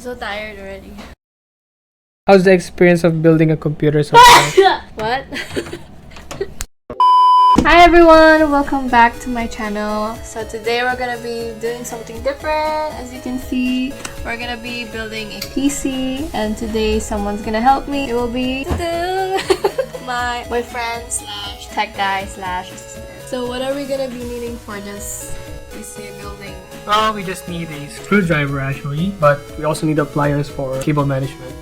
so tired already. How's the experience of building a computer so far? What? Hi everyone, welcome back to my channel. So today we're gonna be doing something different. As you can see, we're gonna be building a PC, and today someone's gonna help me. It will be my boyfriend slash tech guy slash assistant. So what are we gonna be needing for this PC building? Well, we just need a screwdriver actually, but we also need the pliers for cable management.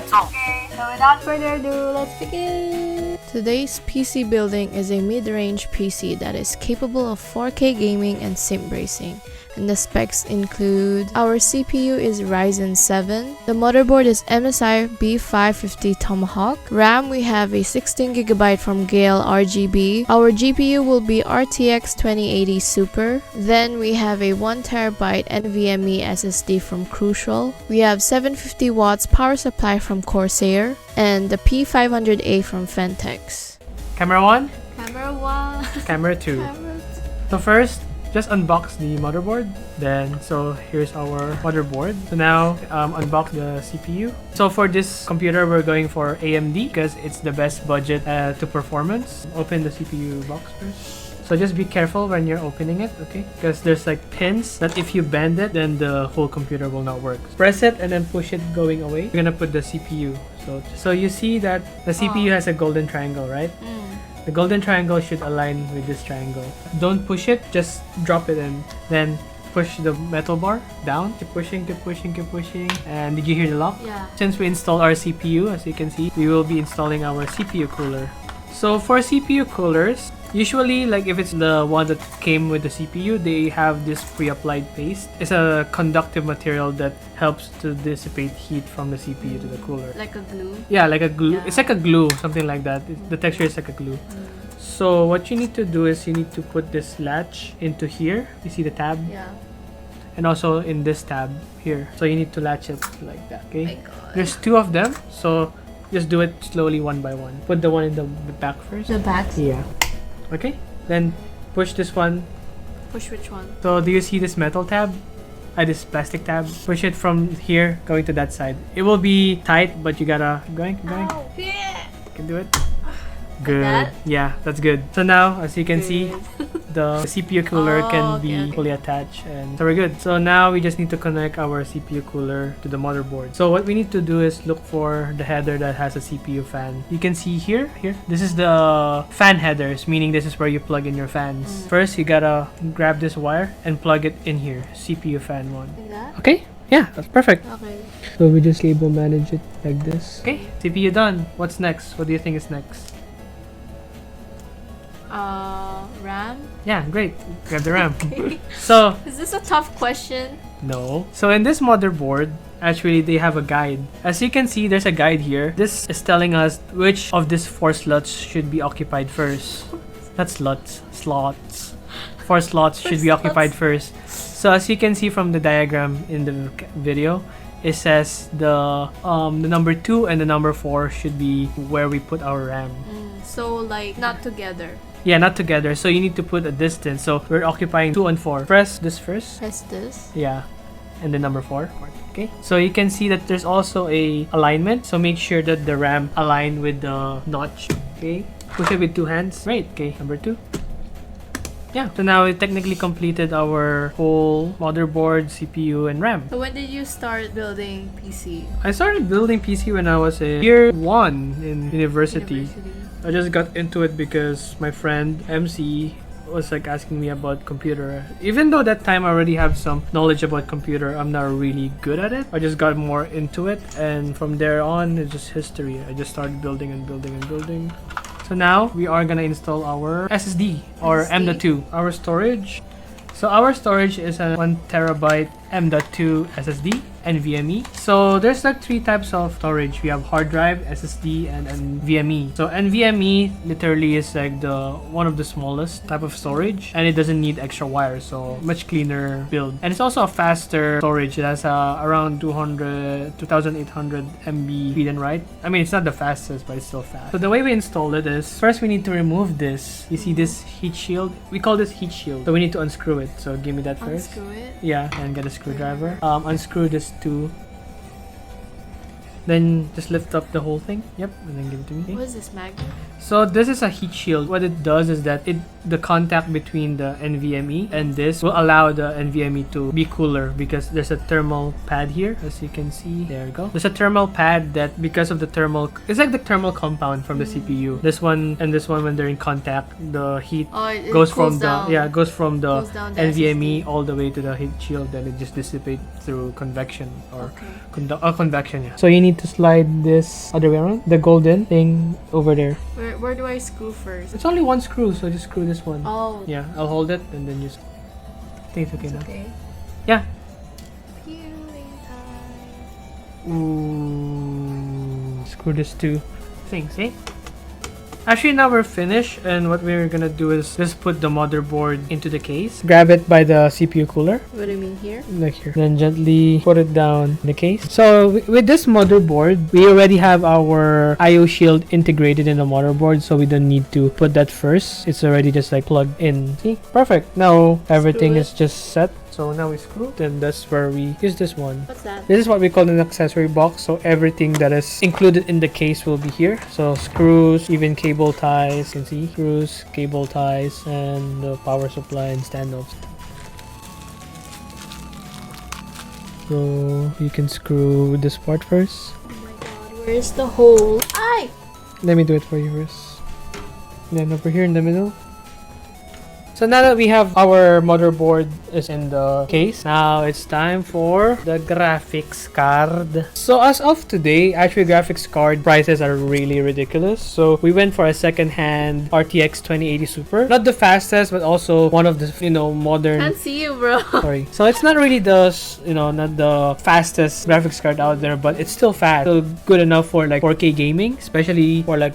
Okay, so without further ado, let's begin! Today's PC building is a mid-range PC that is capable of 4K gaming and sim racing. And the specs include our CPU is Ryzen 7, the motherboard is MSI B550 Tomahawk, RAM we have a 16GB from Geil RGB, our GPU will be RTX 2080 Super, then we have a 1TB nvme SSD from Crucial, we have 750 watts power supply from Corsair, and the P500A from Phanteks. Camera 1, Camera 1, camera 2. Camera 2. So first, just unbox the motherboard. So here's our motherboard. So now unbox the CPU. So for this computer, we're going for AMD because it's the best budget to performance. Open the CPU box first. So just be careful when you're opening it, okay? Because there's like pins that if you bend it, then the whole computer will not work. Press it and then push it going away. You're gonna put the CPU. So you see that the CPU has a golden triangle, right? The golden triangle should align with this triangle. Don't push it, just drop it and then push the metal bar down. Keep pushing, keep pushing, keep pushing. And did you hear the lock? Yeah. Since we installed our CPU, as you can see, we will be installing our CPU cooler. So for CPU coolers, usually like if it's the one that came with the CPU, they have this pre-applied paste. It's a conductive material that helps to dissipate heat from the CPU to the cooler. Like a glue? Yeah, like a glue. Yeah. It's like a glue, something like that. The texture is like a glue. So what you need to do is you need to put this latch into here. You see the tab? Yeah. And also in this tab here. So you need to latch it like that, okay? Oh my God. There's two of them, so just do it slowly one by one. Put the one in the back first. The back? Yeah. Okay, then push this one. Push which one? So do you see this metal tab? This plastic tab. Push it from here going to that side. It will be tight, but you gotta going. Ow. Yeah. You can do it. Good. that? Yeah, that's good. So now, as you can see, the CPU cooler can be okay. fully attached, and so we're good. So now we just need to connect our CPU cooler to the motherboard. So what we need to do is look for the header that has a CPU fan. You can see here. This is the fan headers, meaning this is where you plug in your fans. First, you gotta grab this wire and plug it in here. CPU fan one. Like that? Okay. Yeah, that's perfect. Okay. So we just cable manage it like this. Okay, CPU done. What's next? What do you think is next? RAM? Yeah, great. Grab the RAM. So, Is this a tough question? no. So in this motherboard, actually they have a guide. As you can see, there's a guide here. This is telling us which of these 4 slots should be occupied first. Not slots. 4 slots should be occupied first. So as you can see from the diagram in the video, it says the number 2 and the number 4 should be where we put our RAM. So like not together. Yeah, not together. So you need to put a distance. So we're occupying 2 and 4. Press this first. Press this. Yeah. And then number 4. Okay. So you can see that there's also a alignment. So make sure that the RAM align with the notch. Okay. Push it with 2 hands. Great. Okay. Number 2. Yeah. So now we technically completed our whole motherboard, CPU, and RAM. So when did you start building PC? I started building PC when I was in year 1 in university. I just got into it because my friend MC was like asking me about computer. Even though that time I already have some knowledge about computer, I'm not really good at it. I just got more into it, and from there on it's just history. I just started building and building and building. So now we are gonna install our SSD or M.2, our storage. So our storage is a 1TB M.2 SSD, NVMe. So there's like 3 types of storage. We have hard drive, SSD, and NVMe. So NVMe literally is like the one of the smallest type of storage, and it doesn't need extra wires, so much cleaner build. And it's also a faster storage. It has around 2800 MB speed and write. I mean, it's not the fastest, but it's still fast. So the way we install it is, first we need to remove this. You see this heat shield? We call this heat shield. So we need to unscrew it. So give me that first. Unscrew it? Yeah, and get a screwdriver. Unscrew this too. Then just lift up the whole thing. Yep, and then give it to me. What is this magnet? So this is a heat shield. What it does is that the contact between the NVMe and this will allow the NVMe to be cooler because there's a thermal pad here, as you can see. There we go. There's a thermal pad that because of the thermal, it's like the thermal compound from the CPU. This one and this one, when they're in contact, the heat it goes cools from down. goes from the Cools down the NVMe SSD. all the way to the heat shield, then it just dissipates through convection or Okay. convection. Yeah. So you need to slide this other way around, the golden thing over there. Where do I screw first? It's only one screw, so just screw this one. Oh. Yeah, I'll hold it and then just. I think it's okay now. Okay. Yeah. Peeling time. Ooh. Screw this two things, eh? Actually, now we're finished, and what we're gonna do is just put the motherboard into the case. Grab it by the CPU cooler. What do you mean here? Like here. Then gently put it down in the case. So with this motherboard, we already have our IO shield integrated in the motherboard, so we don't need to put that first. It's already just like plugged in. See? Perfect. Now everything is just set. So now we screw. Then that's where we use this one. What's that? This is what we call an accessory box. So everything that is included in the case will be here. So screws, even cable ties. You can see screws, cable ties, and the power supply and standoffs. So you can screw this part first. Oh my god, where's the hole? Ay! Let me do it for you first. Then over here in the middle. So now that we have our motherboard is in the case, now it's time for the graphics card. So as of today, actually graphics card prices are really ridiculous. So we went for a second-hand RTX 2080 Super. Not the fastest, but also one of the, modern... Can't see you, bro. Sorry. So it's not really not the fastest graphics card out there, but it's still fast. Still good enough for like 4K gaming, especially for like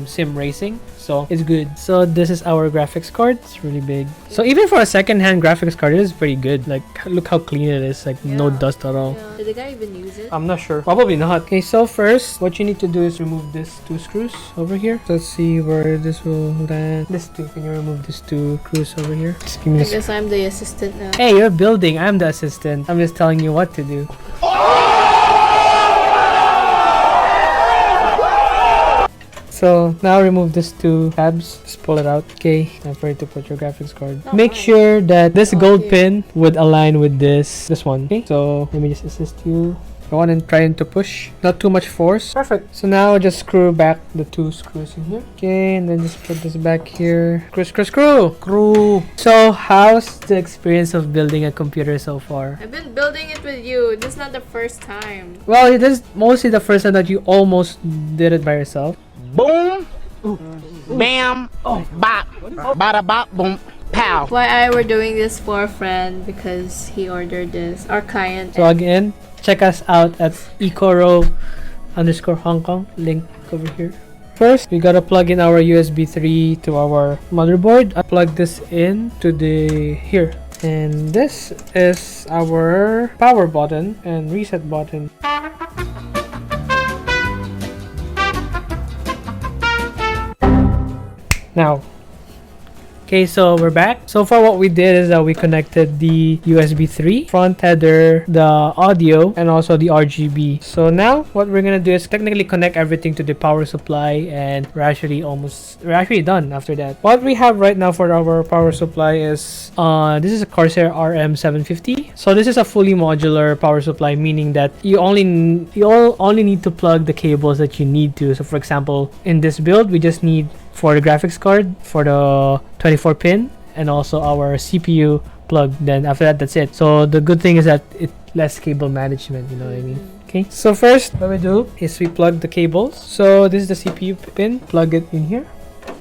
sim racing. So it's good. So this is our graphics card. It's really big. So even for a second-hand graphics card, it is pretty good. Like look how clean it is. Like no dust at all. Yeah. Did the guy even use it? I'm not sure. Probably not. Okay, so first, what you need to do is remove these two screws over here. Let's see where this will land. This two. Can you remove these two screws over here? Just give me I this. guess I'm the assistant now. Hey, you're building. I'm the assistant. I'm just telling you what to do. So now remove these two tabs. Just pull it out. Okay, time for you to put your graphics card. Make sure that this gold pin would align with this one. Okay, so let me just assist you. Go on and try to push. Not too much force. Perfect. So now just screw back the two screws in here. Okay, and then just put this back here. Screw. So how's the experience of building a computer so far? I've been building it with you. This is not the first time. Well, it is mostly the first time that you almost did it by yourself. Boom, bam, bop, bada bop, boom, pow. Why I were doing this for a friend because he ordered this. Our client. So again, check us out at ecoro_Hong Kong. Link over here. First, we gotta plug in our USB 3 to our motherboard. I plug this in to the here. And this is our power button and reset button. Now, okay, so we're back. So far what we did is that we connected the USB 3, front header, the audio, and also the RGB. So now what we're gonna do is technically connect everything to the power supply, and we're actually done after that. What we have right now for our power supply is this is a Corsair RM750. So this is a fully modular power supply, meaning that you only need to plug the cables that you need to. So for example, in this build, we just need for the graphics card, for the 24 pin, and also our CPU plug. Then after that, that's it. So the good thing is that it's less cable management, you know what I mean? Okay, so first what we do is we plug the cables. So this is the CPU pin, plug it in here.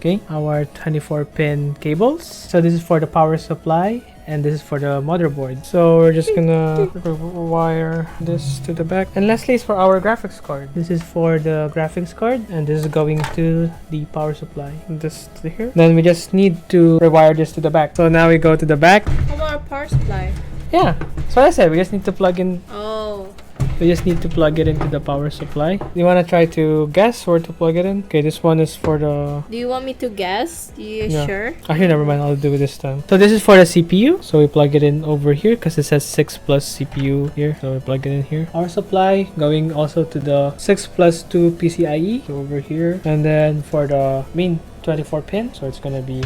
Okay, our 24 pin cables. So this is for the power supply, and this is for the motherboard. So we're just gonna wire this to the back. And lastly is for our graphics card. This is for the graphics card, and this is going to the power supply. This to here. Then we just need to rewire this to the back. So now we go to the back. How about our power supply? Yeah, so I said we just need to plug in. Oh. We We just need to plug it into the power supply. You want to try to guess where to plug it in? Okay, this one is for the... Do you want me to guess? You sure? Actually, never mind. I'll do it this time. So this is for the CPU. So we plug it in over here because it says 6 plus CPU here. So we plug it in here. Power supply going also to the 6 plus 2 PCIe. So over here. And then for the main 24 pin. So it's going to be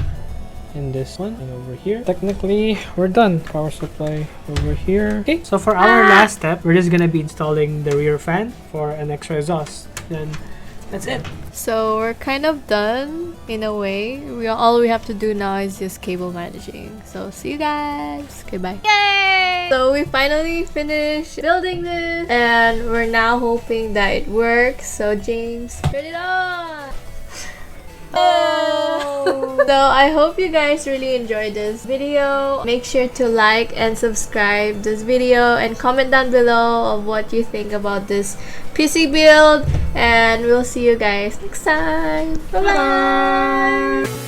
in this one and over here. Technically, we're done. Power supply over here. Okay, so for our last step, we're just gonna be installing the rear fan for an extra exhaust. Then that's it. So we're kind of done in a way. All we have to do now is just cable managing. So see you guys. Okay, bye. Yay! So we finally finished building this, and we're now hoping that it works. So James, turn it on. Oh. So I hope you guys really enjoyed this video. Make sure to like and subscribe this video and comment down below of what you think about this PC build, and we'll see you guys next time. Bye bye.